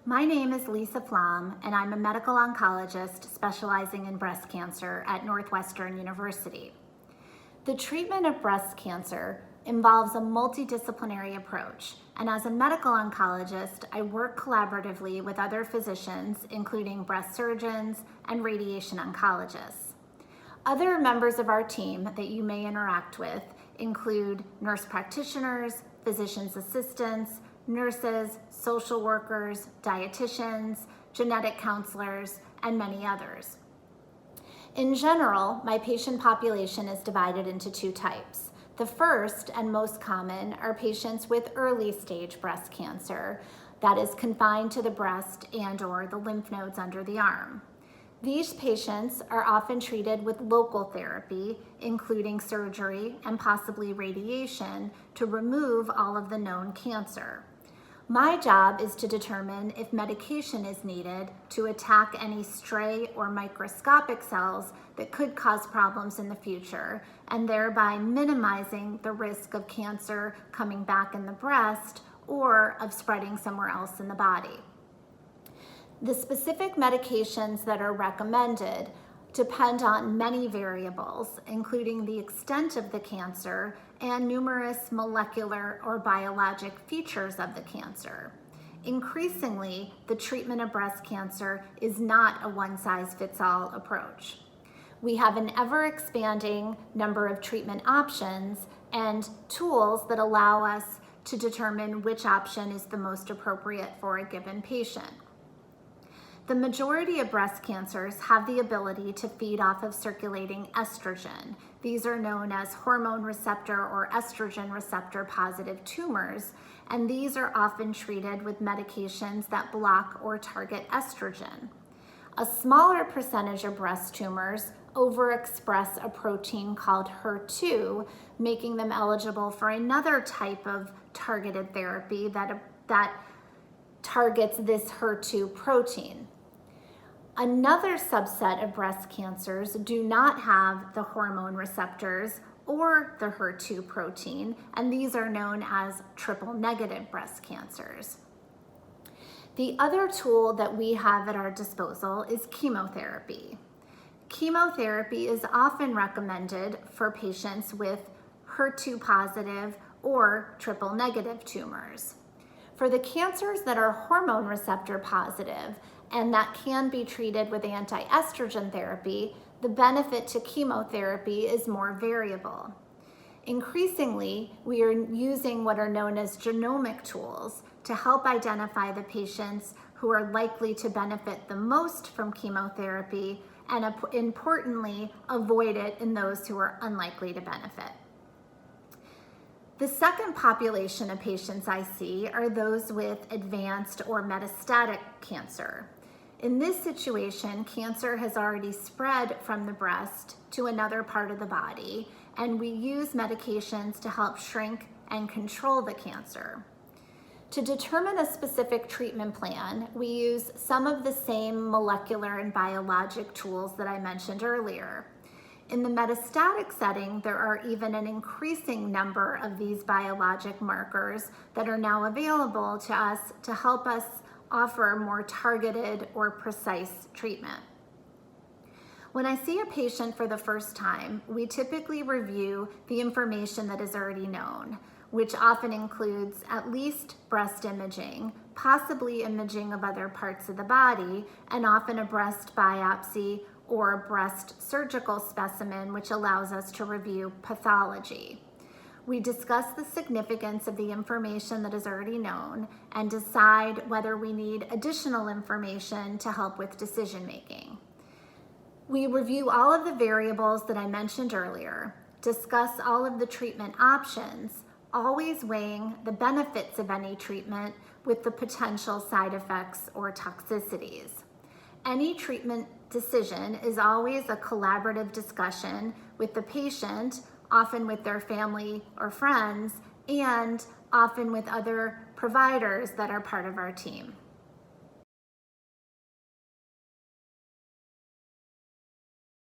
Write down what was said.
My name is Lisa Flaum, and I'm a medical oncologist specializing in breast cancer at Northwestern University. The treatment of breast cancer involves a multidisciplinary approach, and as a medical oncologist, I work collaboratively with other physicians, including breast surgeons and radiation oncologists. Other members of our team that you may interact with include nurse practitioners, physician's assistants, nurses, social workers, dietitians, genetic counselors, and many others. In general, my patient population is divided into two types. The first and most common are patients with early stage breast cancer that is confined to the breast and/or the lymph nodes under the arm. These patients are often treated with local therapy, including surgery and possibly radiation, to remove all of the known cancer. My job is to determine if medication is needed to attack any stray or microscopic cells that could cause problems in the future, and thereby minimizing the risk of cancer coming back in the breast or of spreading somewhere else in the body. The specific medications that are recommended depend on many variables, including the extent of the cancer and numerous molecular or biologic features of the cancer. Increasingly, the treatment of breast cancer is not a one-size-fits-all approach. We have an ever-expanding number of treatment options and tools that allow us to determine which option is the most appropriate for a given patient. The majority of breast cancers have the ability to feed off of circulating estrogen. These are known as hormone receptor or estrogen receptor positive tumors, and these are often treated with medications that block or target estrogen. A smaller percentage of breast tumors overexpress a protein called HER2, making them eligible for another type of targeted therapy that targets this HER2 protein. Another subset of breast cancers do not have the hormone receptors or the HER2 protein, and these are known as triple-negative breast cancers. The other tool that we have at our disposal is chemotherapy. Chemotherapy is often recommended for patients with HER2 positive or triple-negative tumors. For the cancers that are hormone receptor positive and that can be treated with anti-estrogen therapy, the benefit to chemotherapy is more variable. Increasingly, we are using what are known as genomic tools to help identify the patients who are likely to benefit the most from chemotherapy and, importantly, avoid it in those who are unlikely to benefit. The second population of patients I see are those with advanced or metastatic cancer. In this situation, cancer has already spread from the breast to another part of the body, and we use medications to help shrink and control the cancer. To determine a specific treatment plan, we use some of the same molecular and biologic tools that I mentioned earlier. In the metastatic setting, there are even an increasing number of these biologic markers that are now available to us to help us offer more targeted or precise treatment. When I see a patient for the first time, we typically review the information that is already known, which often includes at least breast imaging, possibly imaging of other parts of the body, and often a breast biopsy or a breast surgical specimen, which allows us to review pathology. We discuss the significance of the information that is already known and decide whether we need additional information to help with decision making. We review all of the variables that I mentioned earlier, discuss all of the treatment options, always weighing the benefits of any treatment with the potential side effects or toxicities. Any treatment decision is always a collaborative discussion with the patient, often with their family or friends, and often with other providers that are part of our team.